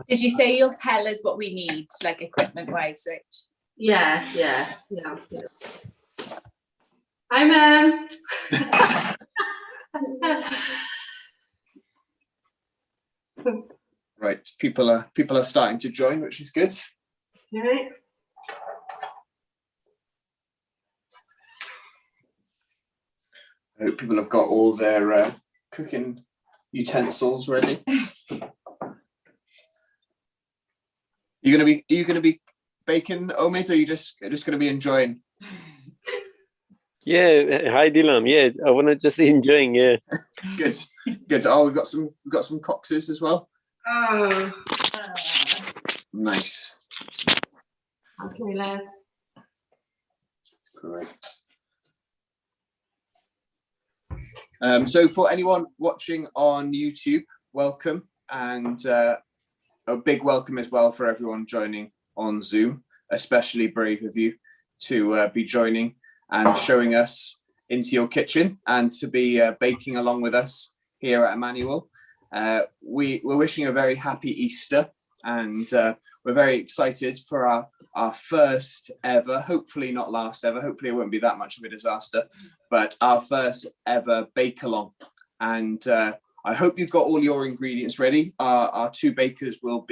Did you say you'll tell us what we need, like equipment-wise, Rich? Yeah. I'm Right, people are starting to join, which is good. Okay. I hope people have got all their cooking utensils ready. Are you gonna be baking, Omid, or are you just gonna be enjoying? Yeah, hi Dylan. Yeah, I wanna just enjoying. Yeah. Good. Oh, we've got some coxes as well. Oh. Nice. Okay, love. Great. So for anyone watching on YouTube, welcome, and a big welcome as well for everyone joining on Zoom, especially brave of you to be joining and showing us into your kitchen and to be baking along with us here at Emmanuel. We're wishing you a very happy Easter, and we're very excited for our first ever, hopefully not last ever, hopefully it won't be that much of a disaster, but our first ever bake along. And I hope you've got all your ingredients ready. Our two bakers will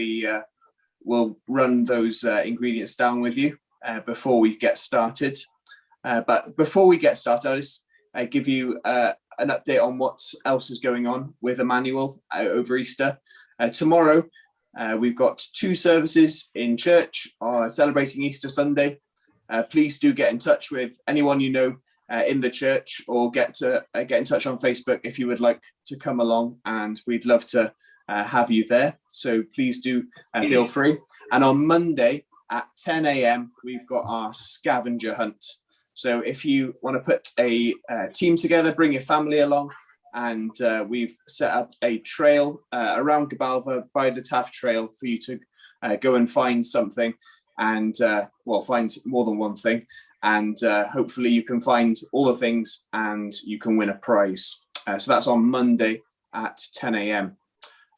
run those ingredients down with you before we get started. But before we get started, I'll just give you an update on what else is going on with Emmanuel over Easter. Tomorrow, we've got 2 services in church celebrating Easter Sunday. Please do get in touch with anyone you know in the church, or get in touch on Facebook if you would like to come along, and we'd love to have you there. So please do feel free. And on Monday at 10 a.m. we've got our scavenger hunt. So if you want to put a team together, bring your family along, and we've set up a trail around Gabalva by the Taff Trail for you to go and find something, and find more than one thing, and hopefully you can find all the things and you can win a prize. So that's on Monday at 10 a.m.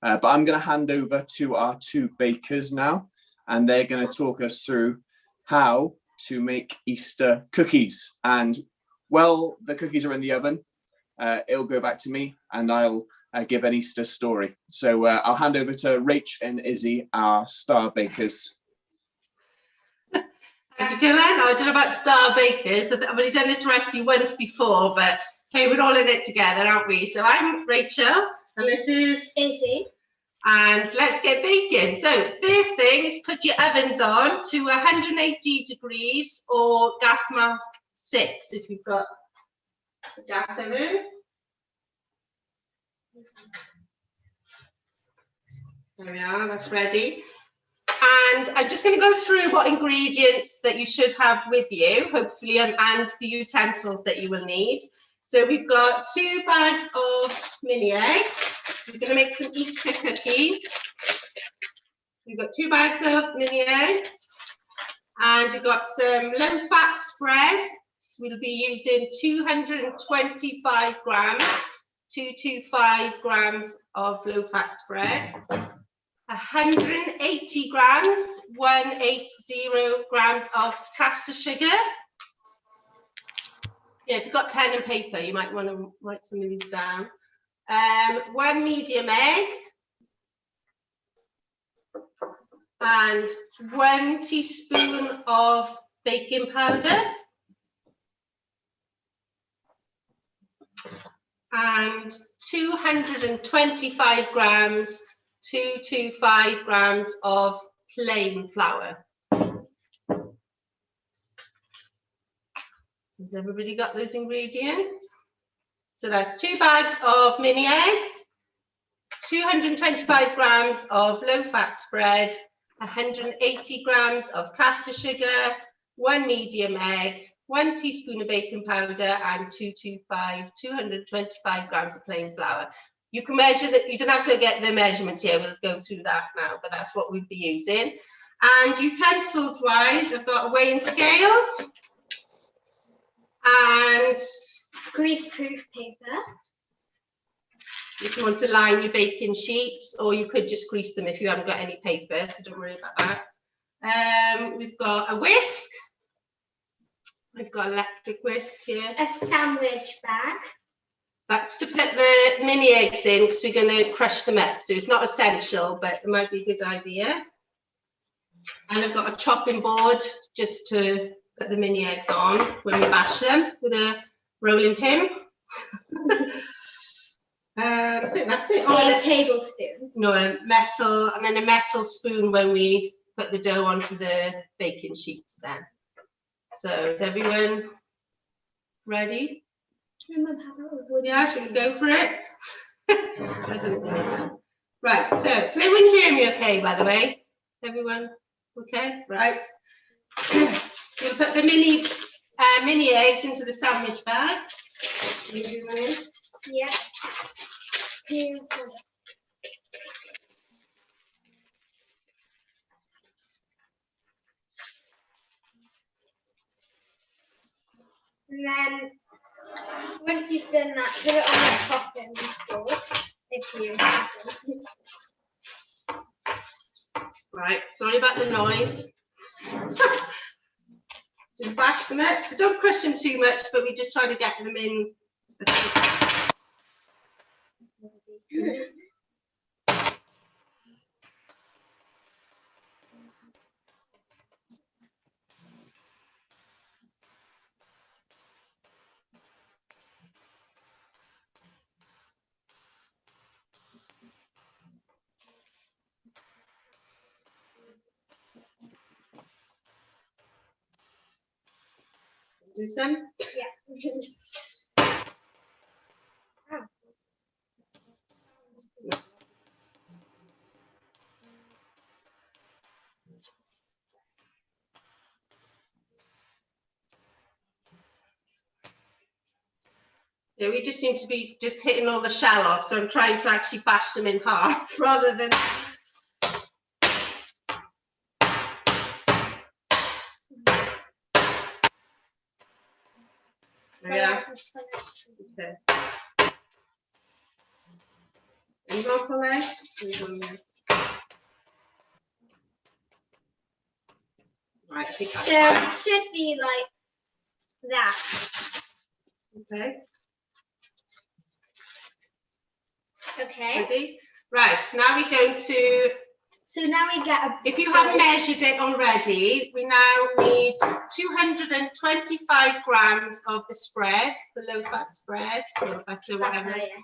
But I'm going to hand over to our 2 bakers now, and they're going to talk us through how to make Easter cookies. And while the cookies are in the oven, it'll go back to me, and I'll give an Easter story. So I'll hand over to Rach and Izzy, our star bakers. Thank you, Dylan. I don't know about star bakers. I've already done this recipe once before, but hey, we're all in it together, aren't we? So I'm Rachel, and this is Izzy. And let's get baking. So first thing is put your ovens on to 180 degrees or gas mask 6 if you've got a gas oven. There we are, that's ready. And I'm just going to go through what ingredients that you should have with you, hopefully, and the utensils that you will need. So we've got 2 bags of mini eggs. We're going to make some Easter cookies. We've got 2 bags of mini eggs, and we've got some low-fat spread. So we'll be using 225 grams of low-fat spread. 180 grams, 180 grams of caster sugar. Yeah, if you've got pen and paper, you might want to write some of these down. 1 medium egg, and 1 teaspoon of baking powder, and 225 grams of plain flour. Has everybody got those ingredients? So that's 2 bags of mini eggs, 225 grams of low-fat spread, 180 grams of caster sugar, 1 medium egg, 1 teaspoon of baking powder, and 225 grams of plain flour. You can measure that. You don't have to get the measurements here. We'll go through that now, but that's what we'll be using. And utensils wise, I've got weighing scales and greaseproof paper if you want to line your baking sheets, or you could just grease them if you haven't got any paper, so don't worry about that. We've got a whisk. We've got electric whisk here. A sandwich bag. That's to put the mini eggs in, because we're going to crush them up. So it's not essential, but it might be a good idea. And I've got a chopping board just to put the mini eggs on when we bash them with a rolling pin. I think that's it. Or a tablespoon. No, a metal, and then a metal spoon when we put the dough onto the baking sheets then. So is everyone ready? Yeah, should we go for it? I don't know. Right, so can everyone hear me okay, by the way? Everyone okay? Right. So we'll put the mini eggs into the sandwich bag. Yeah. And then once you've done that, put it on the chopping board if you have one. Right, sorry about the noise. Just bash them up. So don't crush them too much, but we just try to get them in. Do some? Yeah. Yeah, we just seem to be just hitting all the shell off, so I'm trying to actually bash them in half rather than. Yeah. Okay. And roll for legs. Right, I think that's So fine. it should be like that. Okay. Okay. Ready? Right, now we're going to. So now we get a. If you haven't measured it already, we now need 225 grams of the spread, the low-fat spread, or butter, whatever. Butter, yeah.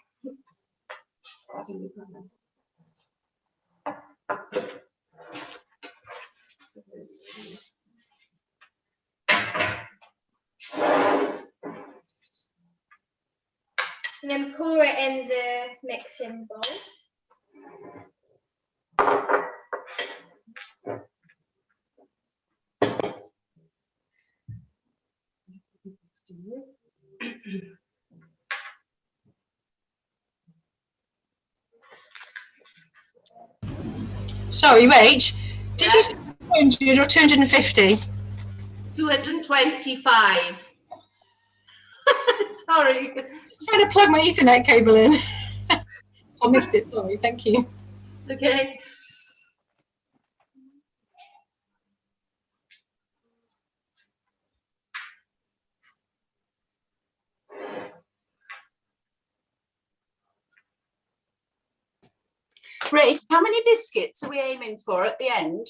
And then pour it in the mixing bowl. Sorry, Rach, did you say 200 or 250? 225. Sorry. I'm trying to plug my Ethernet cable in. I missed it, sorry, thank you. Okay. Rach, how many biscuits are we aiming for at the end?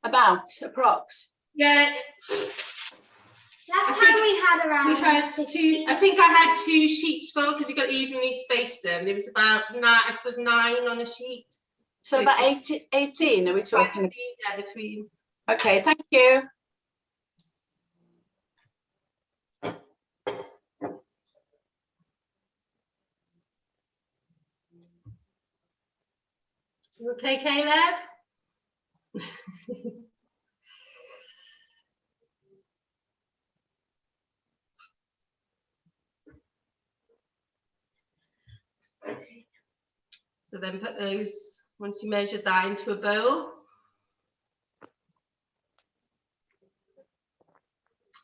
About, approx. Yeah. Last time we had around. We had two. I think I had 2 sheets full because you got to evenly space them. There was about 9 on a sheet. So about 18 are we talking? Yeah, between. Okay, thank you. You okay, Caleb? So then put those, once you measure that, into a bowl.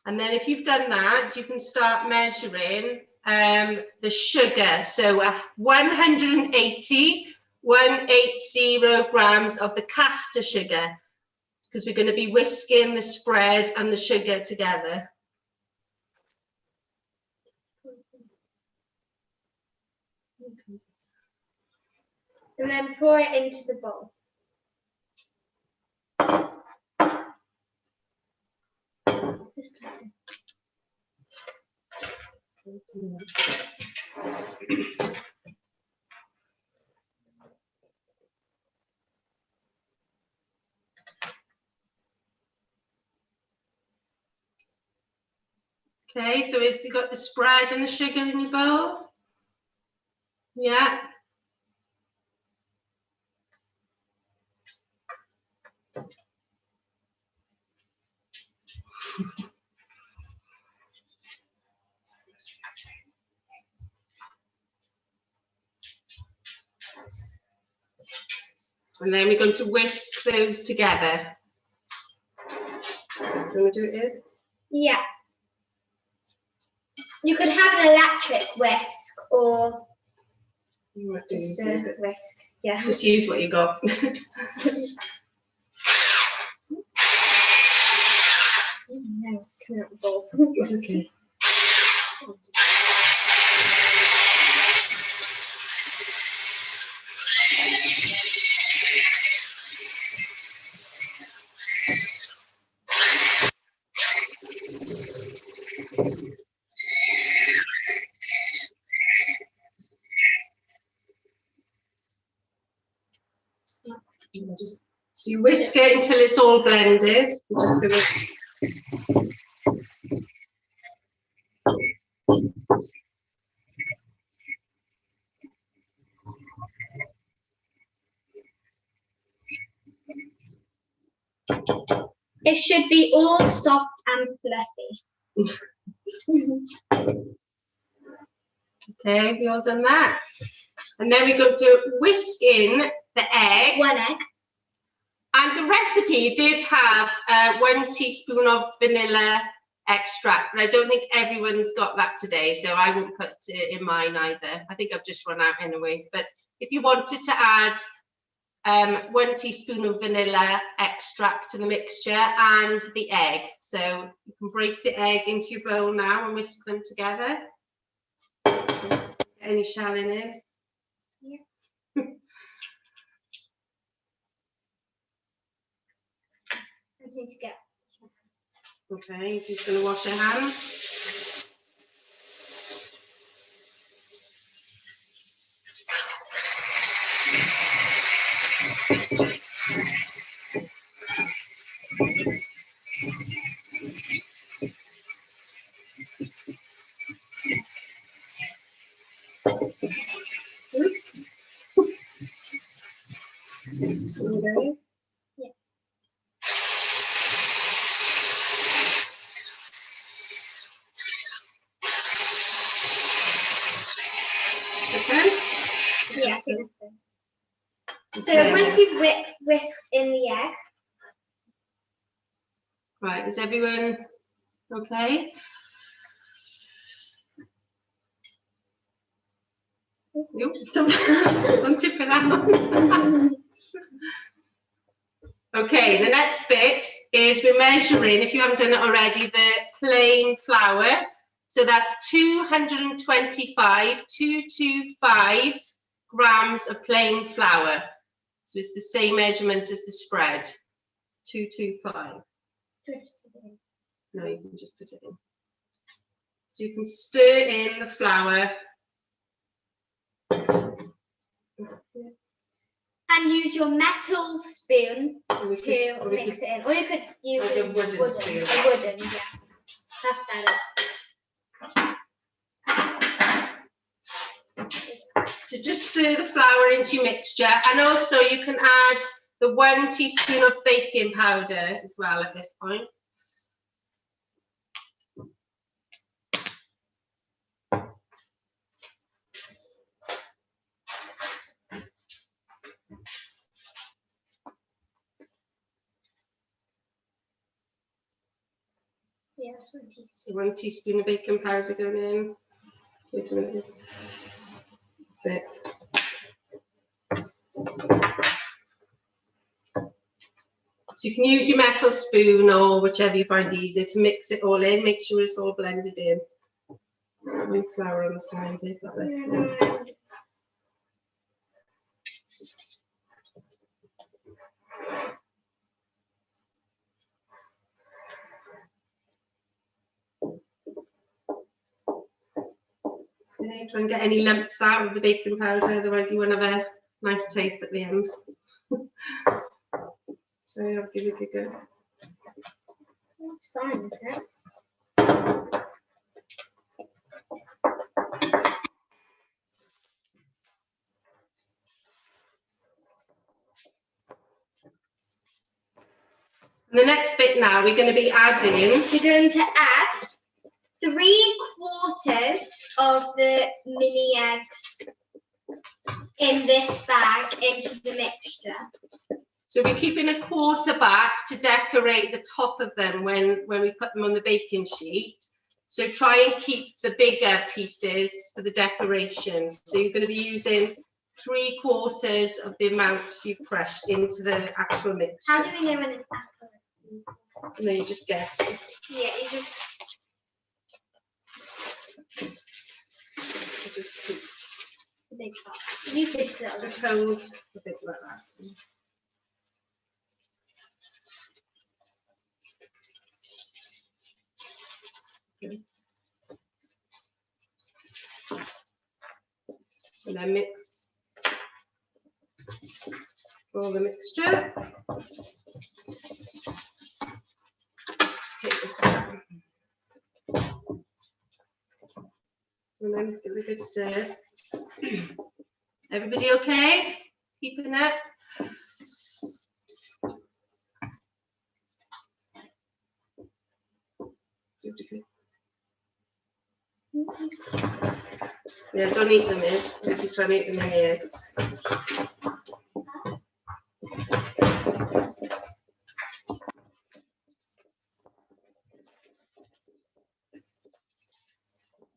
And then if you've done that, you can start measuring the sugar. So 180 grams of the caster sugar, because we're going to be whisking the spread and the sugar together. And then pour it into the bowl. Okay, so have you got the spread and the sugar in your bowls? Yeah. And then we're going to whisk those together. Do you want to do it, Liz? Yeah. You could have an electric whisk or just a whisk. Yeah. Just use what you got. No, it's coming out the bowl. Okay. So you whisk it until it's all blended. I'm just gonna... It should be all soft and fluffy. Okay, we all done that? And then we're going to whisk in the egg. 1 egg. And the recipe did have 1 teaspoon of vanilla extract, but I don't think everyone's got that today, so I won't put it in mine either. I think I've just run out anyway. But if you wanted to add 1 teaspoon of vanilla extract to the mixture and the egg. So you can break the egg into your bowl now and whisk them together. Any shell in it? Yeah. I need to get. Okay, he's going to wash your hands. Okay. Yeah. Okay. Yeah, I think that's good. So Okay. once you've whisked in the egg, Right, is everyone okay? Oops, don't tip it out. Okay, the next bit is we're measuring, if you haven't done it already, the plain flour. So that's 225 grams of plain flour. So it's the same measurement as the spread, 225. No, you can just put it in. So you can stir in the flour. and use your metal spoon Or we to could- mix it in. Or you could use Like a wooden spoon. A wooden, yeah. That's better. So just stir the flour into your mixture, and also you can add the 1 teaspoon of baking powder as well at this point. Yeah, that's 1 teaspoon. So 1 teaspoon of baking powder going in. Wait a minute. That's it. So you can use your metal spoon or whichever you find easier to mix it all in. Make sure it's all blended in. And flour on the side is that this. Okay, try and get any lumps out of the baking powder, otherwise you won't have a nice taste at the end. So I'll give it a go. That's fine, isn't it? And the next bit now, we're going to be adding. We're going to add 3/4 of the mini eggs in this bag into the mixture. So we're keeping 1/4 back to decorate the top of them when we put them on the baking sheet. So try and keep the bigger pieces for the decorations. So you're going to be using 3/4 of the amount you crushed into the actual mixture. How do we know when it's accurate? And then you just get Yeah, you just keep, the big box. You fix it. just hold a bit like that. Okay. And then mix all the mixture. Just take this down. And then give it a good stir. Everybody okay? Keeping it? Yeah, don't eat them in. This is trying to eat them in here.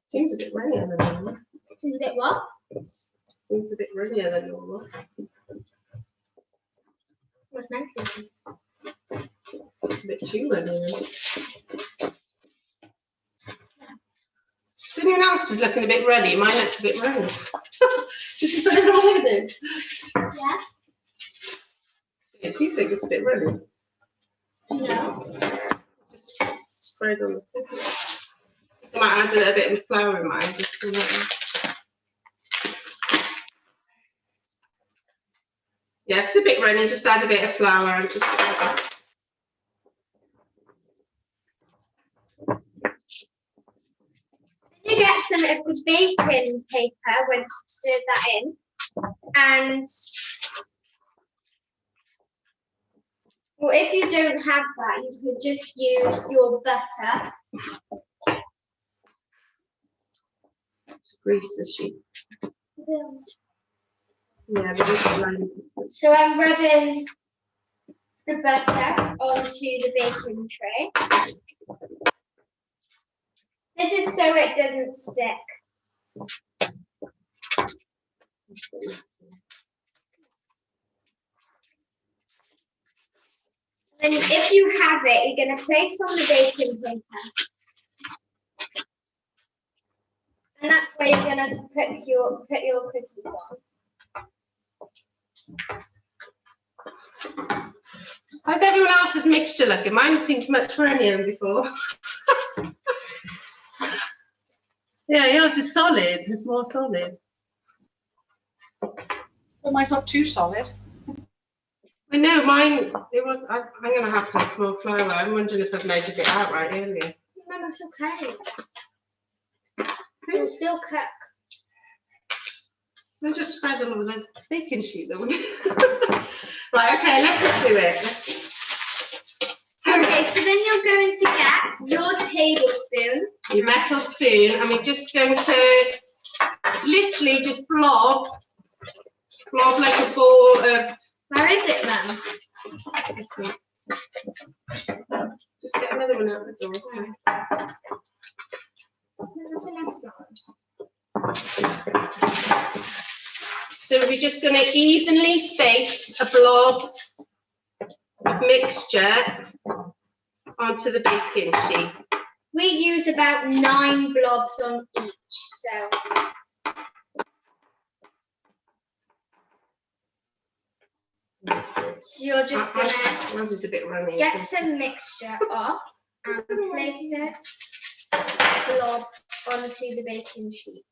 Seems a bit runnier than normal. It's a bit what? Seems a bit runnier than normal. What's meant to be? It's a bit too runny. If anyone else is looking a bit runny, mine looks a bit runny. Did you put it all over this? Yeah. Do you think it's a bit runny? No. Just spread on the cookie. I might add a little bit of flour in mine, just to yeah, if it's a bit runny, just add a bit of flour and just put it back. You get some of the baking paper once you stirred that in, and well, if you don't have that, you could just use your butter. Just grease the sheet. Yeah, but just around. So I'm rubbing the butter onto the baking tray. This is so it doesn't stick. Then if you have it, you're going to place on the baking paper. And that's where you're going to put your cookies on. How's everyone else's mixture looking? Mine seems much runnier than before. Yeah, yours is solid. It's more solid. Well, mine's not too solid. I know mine. It was. I'm going to have to add some more flour. I'm wondering if I've measured it out right earlier. No, it's okay. It'll still cook. I'll just spread all over the baking sheet though. Right, okay, let's just do it. Okay, so then you're going to get your tablespoon. Your metal spoon, and we're just going to literally just blob like a ball of. Where is it then? Just get another one out the door. There's enough flour. we're just going to evenly space a blob of mixture onto the baking sheet. We use about 9 blobs on each, so. You're just going to Ours is a bit runny. get some mixture up and place it blob onto the baking sheet.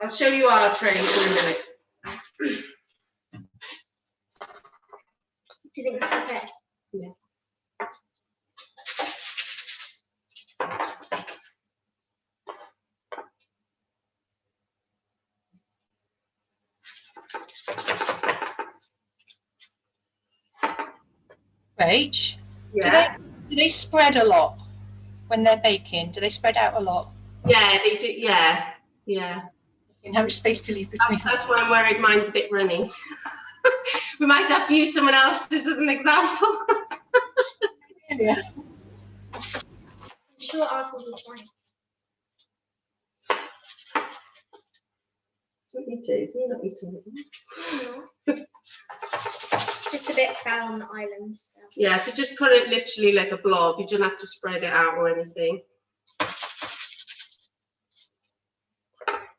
I'll show you our trays in a minute. Do you think that's okay? Yeah. Rach, Yeah. do they spread a lot when they're baking? Do they spread out a lot? Yeah, they do. Yeah. Yeah. And how much space to leave between? That's why I'm worried mine's a bit runny. We might have to use someone else's as an example. Yeah. I'm sure ours will be fine. Don't need to. You don't need to. Just a bit fell on the island. So. Yeah, so just put it literally like a blob. You don't have to spread it out or anything.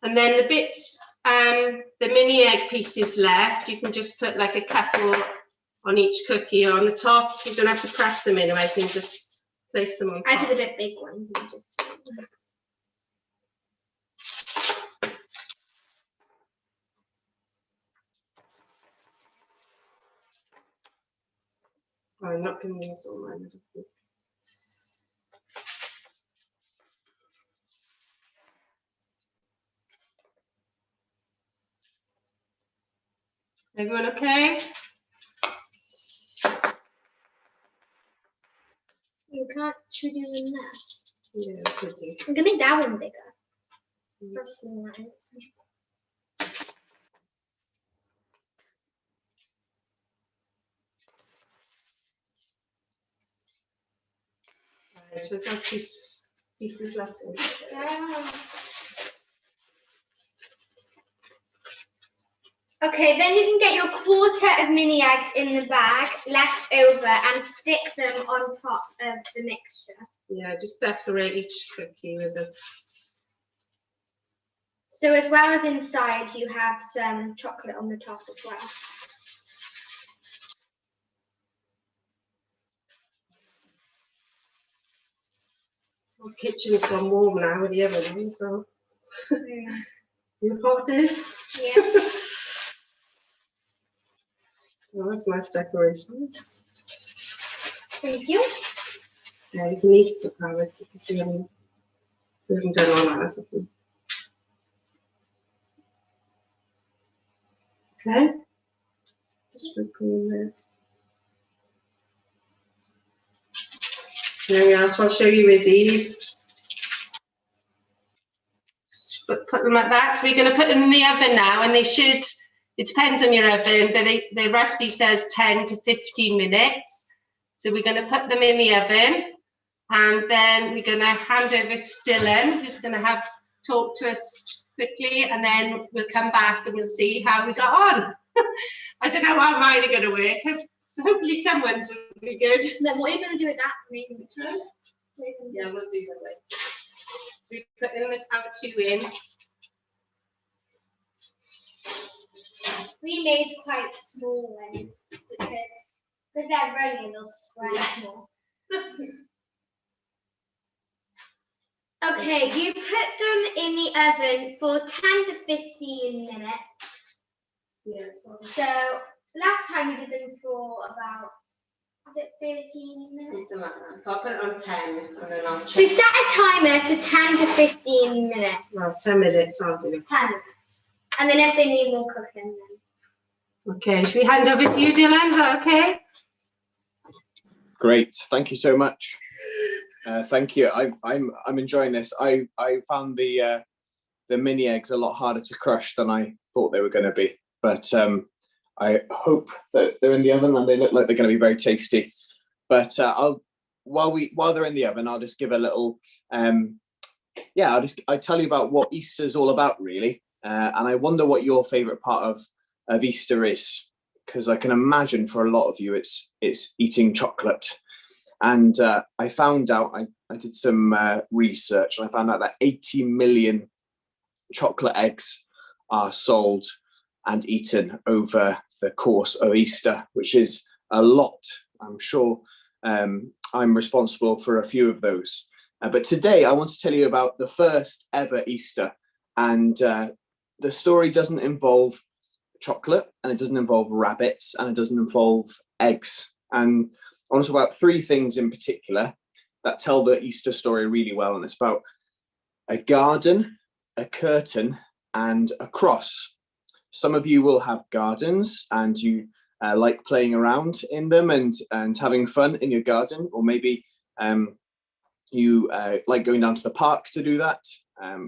And then the bits, the mini egg pieces left, you can just put like a couple on each cookie on the top. You don't have to press them in or anything, just place them on top. I did a bit big ones and just. Oh, I'm not going to use all mine. Everyone okay? You can't shoot you in there. Yeah, could do. I'm gonna make that one bigger. That's nice. Right, where's our pieces left in? Okay, then you can get your quarter of mini eggs in the bag left over and stick them on top of the mixture. Yeah, just decorate each cookie with a. So as well as inside, you have some chocolate on the top as well. The kitchen's gone warm now with the oven on as well. Yeah. The pot is. Yeah. Oh, that's nice decoration. Thank you. Yeah, you can eat some flowers because we haven't done all that, have we? Okay. Just sprinkle there. There we are, so I'll show you Izzy's. Just put them like that. So we're going to put them in the oven now, and they should, it depends on your oven, but the recipe says 10 to 15 minutes. So we're going to put them in the oven, and then we're going to hand over to Dylan, who's going to talk to us quickly, and then we'll come back and we'll see how we got on. I don't know how mine are going to work. Hopefully someone's will be good. Then what are you going to do with that main mixture? Yeah, we'll do that later. So we put in our 2 in. We made quite small ones because they're running, they'll spread more. Okay, you put them in the oven for 10 to 15 minutes. Yes. So last time we did them for about, was it 13 minutes? Something like that. So I'll put it on 10 and then I'll check. So set a timer to 10 to 15 minutes. Well, 10 minutes, I'll do it. 10 minutes. And then if they need more cooking, then. Okay, should we hand over to you, Dylan? Is that okay? Great, thank you so much. Thank you. I'm enjoying this. I found the mini eggs a lot harder to crush than I thought they were going to be, but I hope that they're in the oven and they look like they're going to be very tasty. But while they're in the oven, I'll just give a little yeah, I tell you about what Easter is all about, really. And I wonder what your favourite part of Easter is, because I can imagine for a lot of you it's eating chocolate. And I found out, I did some research, and I found out that 80 million chocolate eggs are sold and eaten over the course of Easter, which is a lot. I'm sure I'm responsible for a few of those. But today I want to tell you about the first ever Easter. And the story doesn't involve chocolate, and it doesn't involve rabbits, and it doesn't involve eggs. And I want to talk about three things in particular that tell the Easter story really well. And it's about a garden, a curtain, and a cross. Some of you will have gardens and you like playing around in them and having fun in your garden, or maybe you like going down to the park to do that.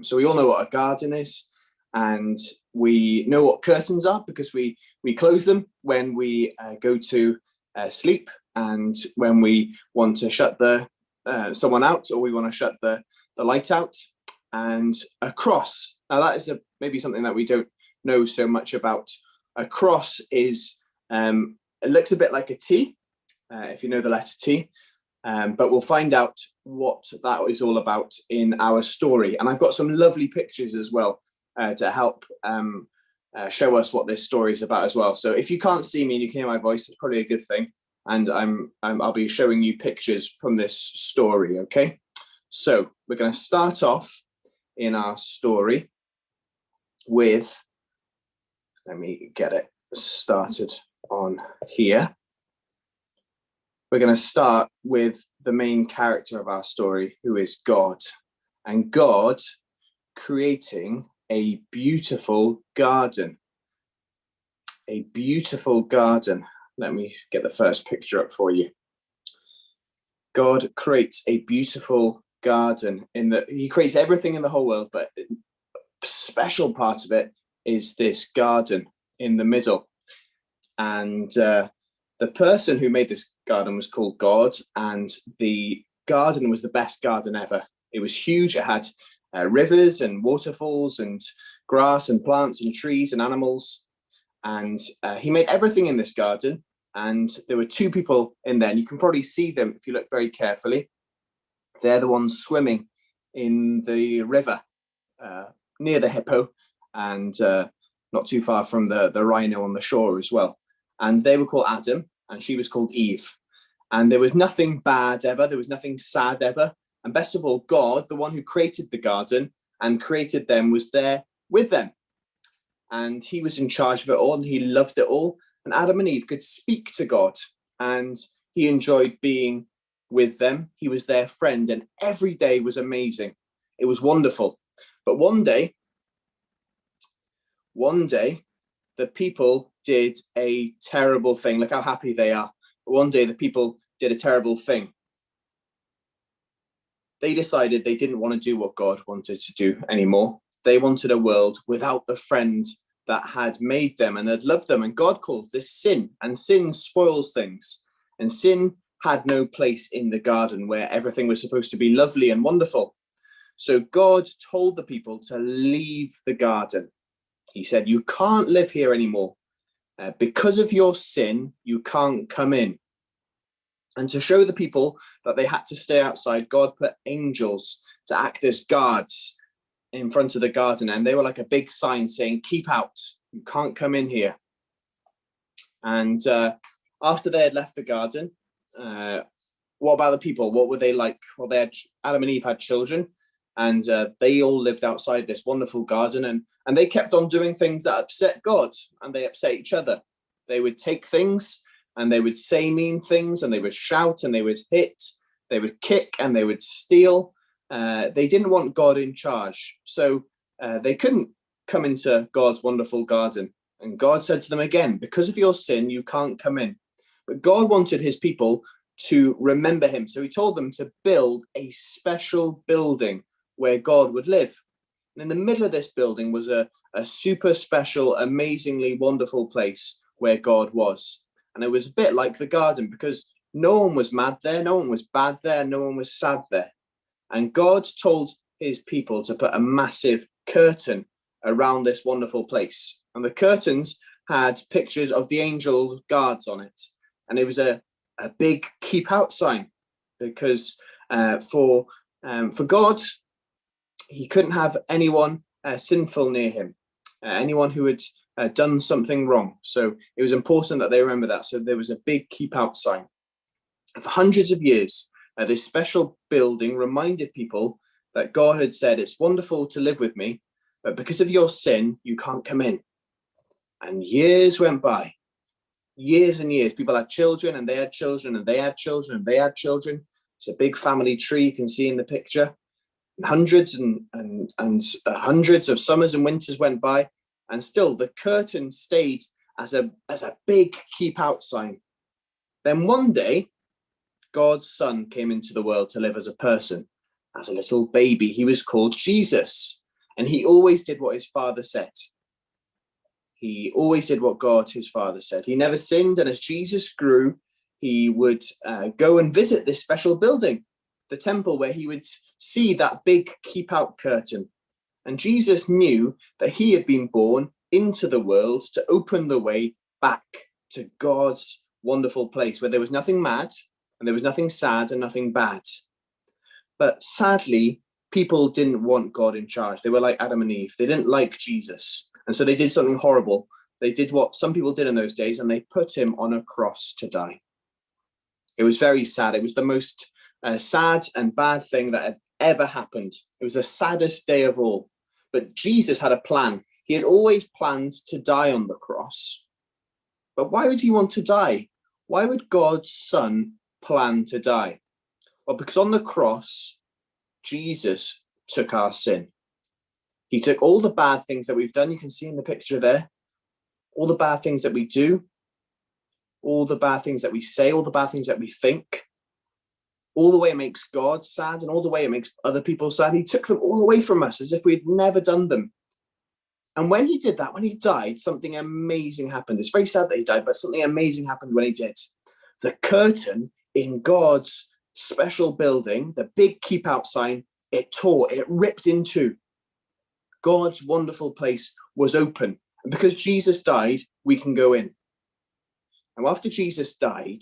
So we all know what a garden is, and we know what curtains are because we close them when we go to sleep, and when we want to shut someone out, or we want to shut the light out. And a cross, now that is maybe something that we don't know so much about. A cross is it looks a bit like a T, if you know the letter T, but we'll find out what that is all about in our story. And I've got some lovely pictures as well to help show us what this story is about as well. So if you can't see me and you can hear my voice, it's probably a good thing. And I'll be showing you pictures from this story, okay? So we're going to start off in our story with, let me get it started on here. We're going to start with the main character of our story, who is God, and God creating a beautiful garden. A beautiful garden. Let me get the first picture up for you. God creates a beautiful garden in that he creates everything in the whole world, but a special part of it is this garden in the middle. And the person who made this garden was called God, and the garden was the best garden ever. It was huge. It had rivers and waterfalls and grass and plants and trees and animals. And he made everything in this garden. And there were two people in there, and you can probably see them if you look very carefully. They're the ones swimming in the river near the hippo, and not too far from the rhino on the shore as well. And they were called Adam, and she was called Eve. And there was nothing bad ever. There was nothing sad ever. And best of all, God, the one who created the garden and created them, was there with them. And he was in charge of it all, and he loved it all. And Adam and Eve could speak to God, and he enjoyed being with them. He was their friend, and every day was amazing. It was wonderful. But one day, the people did a terrible thing. Look how happy they are. One day, the people did a terrible thing. They decided they didn't want to do what God wanted to do anymore. They wanted a world without the friend that had made them and had loved them. And God calls this sin, and sin spoils things. And sin had no place in the garden where everything was supposed to be lovely and wonderful. So God told the people to leave the garden. He said, you can't live here anymore. Because of your sin, you can't come in. And to show the people that they had to stay outside, God put angels to act as guards in front of the garden. And they were like a big sign saying, keep out, you can't come in here. And after they had left the garden, what about the people? What were they like? Well, Adam and Eve had children, and they all lived outside this wonderful garden, and they kept on doing things that upset God, and they upset each other. They would take things, and they would say mean things, and they would shout, and they would hit, they would kick, and they would steal. They didn't want God in charge, so they couldn't come into God's wonderful garden. And God said to them again, because of your sin, you can't come in. But God wanted his people to remember him. So he told them to build a special building where God would live. And in the middle of this building was a super special, amazingly wonderful place where God was. And it was a bit like the garden, because no one was mad there, no one was bad there, no one was sad there. And God told his people to put a massive curtain around this wonderful place. And the curtains had pictures of the angel guards on it. And it was a big keep out sign, because for God, he couldn't have anyone sinful near him, anyone who had done something wrong. So it was important that they remember that. So there was a big keep out sign. And for hundreds of years, this special building reminded people that God had said, it's wonderful to live with me, but because of your sin, you can't come in. And years went by, years and years. People had children, and they had children, and they had children, and they had children. It's a big family tree you can see in the picture. Hundreds and hundreds of summers and winters went by, and still the curtain stayed as a big keep out sign. Then one day, God's son came into the world to live as a person, as a little baby. He was called Jesus, and he always did what his father said. He always did what God, his father, said. He never sinned, and as Jesus grew, he would go and visit this special building, the temple, where he would see that big keep out curtain. And Jesus knew that he had been born into the world to open the way back to God's wonderful place, where there was nothing mad, and there was nothing sad, and nothing bad. But sadly, people didn't want God in charge. They were like Adam and Eve. They didn't like Jesus. And so they did something horrible. They did what some people did in those days, and they put him on a cross to die. It was very sad. It was the most sad and bad thing that had ever happened. It was the saddest day of all. But Jesus had a plan. He had always planned to die on the cross. But why would he want to die? Why would God's son plan to die? Well, because on the cross, Jesus took our sin. He took all the bad things that we've done. You can see in the picture there, all the bad things that we do, all the bad things that we say, all the bad things that we think, all the way it makes God sad, and all the way it makes other people sad. He took them all away from us as if we'd never done them. And when he did that, when he died, something amazing happened. It's very sad that he died, but something amazing happened when he did. The curtain in God's special building, the big keep out sign, it tore, it ripped in two. God's wonderful place was open. And because Jesus died, we can go in. And after Jesus died,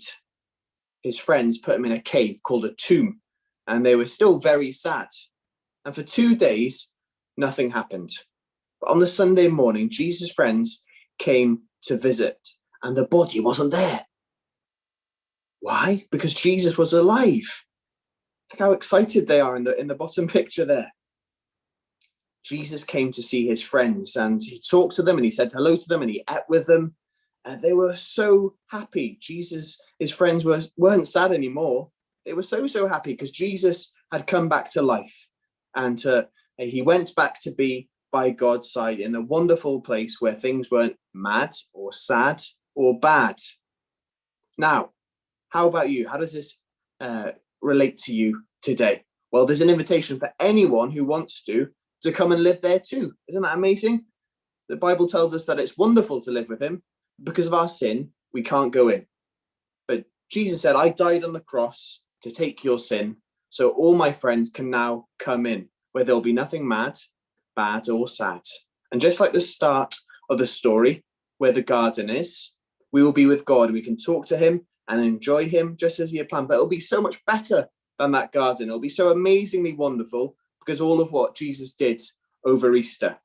his friends put him in a cave called a tomb, and they were still very sad. And for 2 days, nothing happened. But on the Sunday morning, Jesus' friends came to visit, and the body wasn't there. Why? Because Jesus was alive. Look how excited they are in the bottom picture there. Jesus came to see his friends, and he talked to them, and he said hello to them, and he ate with them. And they were so happy. Jesus, his friends weren't sad anymore. They were so happy because Jesus had come back to life, and he went back to be by God's side in a wonderful place where things weren't mad or sad or bad. Now, how about you? How does this relate to you today? Well, there's an invitation for anyone who wants to come and live there too. Isn't that amazing? The Bible tells us that it's wonderful to live with him. Because of our sin, we can't go in. But Jesus said, I died on the cross to take your sin, so all my friends can now come in, where there'll be nothing mad, bad, or sad. And just like the start of the story, where the garden is, we will be with God. We can talk to him and enjoy him just as he had planned. But it'll be so much better than that garden. It'll be so amazingly wonderful because all of what Jesus did over Easter.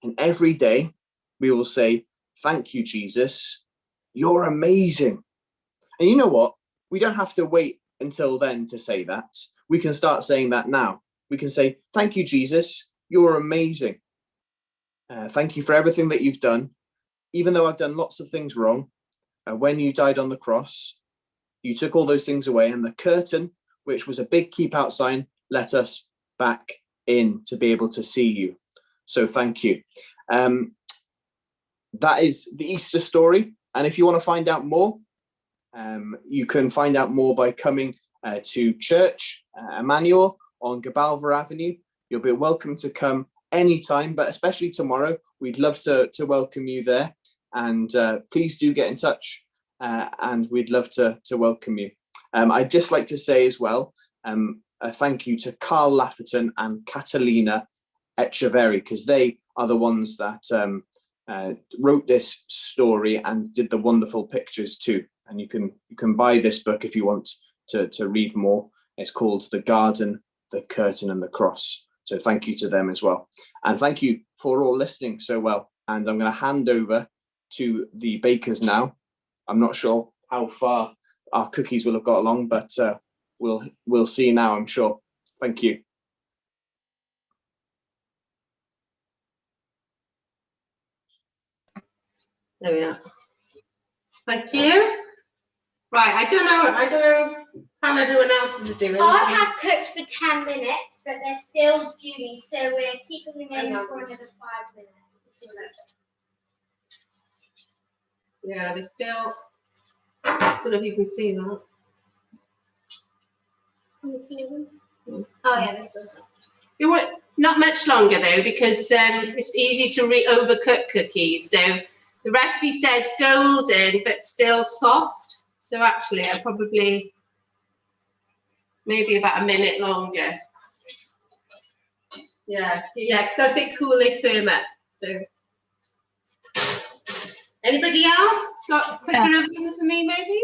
And every day we will say, thank you, Jesus. You're amazing. And you know what? We don't have to wait until then to say that. We can start saying that now. We can say, thank you, Jesus. You're amazing. Thank you for everything that you've done. Even though I've done lots of things wrong, when you died on the cross, you took all those things away, and the curtain, which was a big keep out sign, let us back in to be able to see you. So thank you. That is the Easter story. And if you want to find out more, you can find out more by coming to church, Emmanuel on Gabalva Avenue. You'll be welcome to come anytime, but especially tomorrow. We'd love to welcome you there. And please do get in touch, and we'd love to welcome you. I'd just like to say as well, a thank you to Carl Lafferton and Catalina Echeverry, because they are the ones that wrote this story and did the wonderful pictures too. And you can buy this book if you want to read more. It's called The Garden, the Curtain and the Cross. So thank you to them as well. And thank you for all listening so well. And I'm going to hand over to the bakers now. I'm not sure how far our cookies will have got along, but we'll see now, I'm sure. Thank you. There we are. Thank you. Right, I don't know how everyone else is doing. Ours have cooked for 10 minutes, but they're still fuming, so we're keeping them in for another 5 minutes. Yeah, they're still. I don't know if you can see that. Can you see them? Oh yeah, they're still soft. You want not much longer though, because it's easy to overcook cookies. So the recipe says golden but still soft. So actually, I probably maybe about a minute longer. Yeah, because as they cool, they firm up. So anybody else got quicker ovens than me, maybe?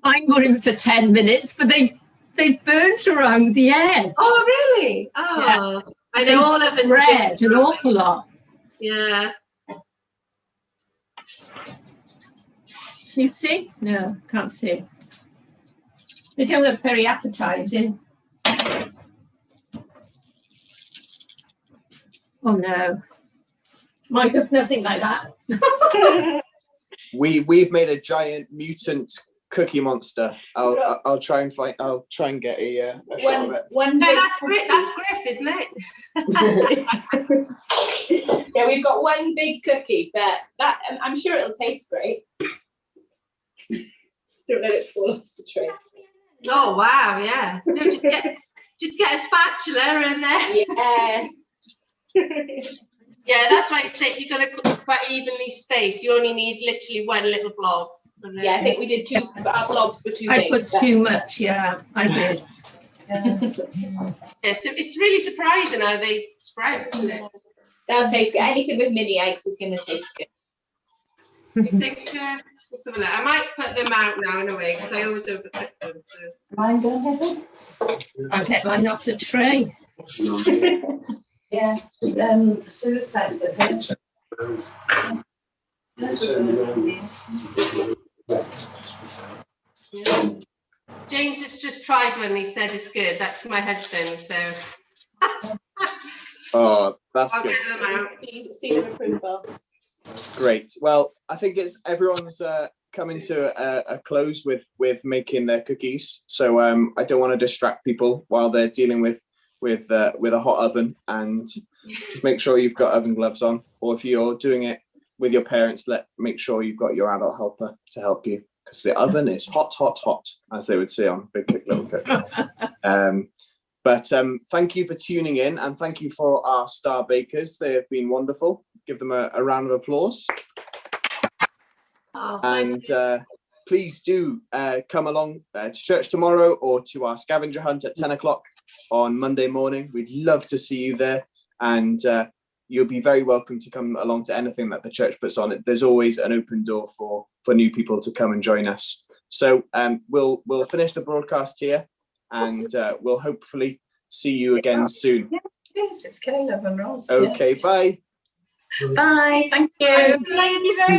I'm going for 10 minutes, but they burnt around the edge. Oh, really? Oh, yeah. I know all of them. Red, an awful lot. Yeah. Can you see? No, can't see. They don't look very appetizing. Oh no. Might look nothing like that. We've made a giant mutant cookie monster. I'll try and get a shot of it. That's Griff, isn't it? Yeah, we've got one big cookie, but that I'm sure it'll taste great. Don't let it fall off the tray. Oh wow, yeah. No, just get a spatula and Yeah. Yeah, that's why you've got to cook quite evenly spaced. You only need literally one little blob. Yeah, I think we did two, but our blobs were too big. I put too much, yeah, I did. Yeah, so it's really surprising how they spread, isn't it? That'll taste good. Anything with mini eggs is going to taste good. I think, I might put them out now in a way, because I always overcook them. So. Mine don't have them. I'll get mine off the tray. Yeah, suicide. James has just tried one. He said it's good. That's my husband. So. Oh, that's I'll good. get them out. See the approval. Great. Well, I think everyone's coming to a close with making their cookies. So I don't want to distract people while they're dealing with a hot oven, and just make sure you've got oven gloves on, or if you're doing it with your parents, make sure you've got your adult helper to help you, because the oven is hot, as they would say on Big Cook Little Cook. But thank you for tuning in, and thank you for our star bakers. They have been wonderful. Give them a round of applause. Oh, And please do come along to church tomorrow, or to our scavenger hunt at 10 o'clock on Monday morning. We'd love to see you there, and you'll be very welcome to come along to anything that the church puts on. There's always an open door for new people to come and join us. So we'll finish the broadcast here, and we'll hopefully see you again soon. Yes, it's Caleb and Ross. Okay, yes. bye. Bye, thank you. thank you very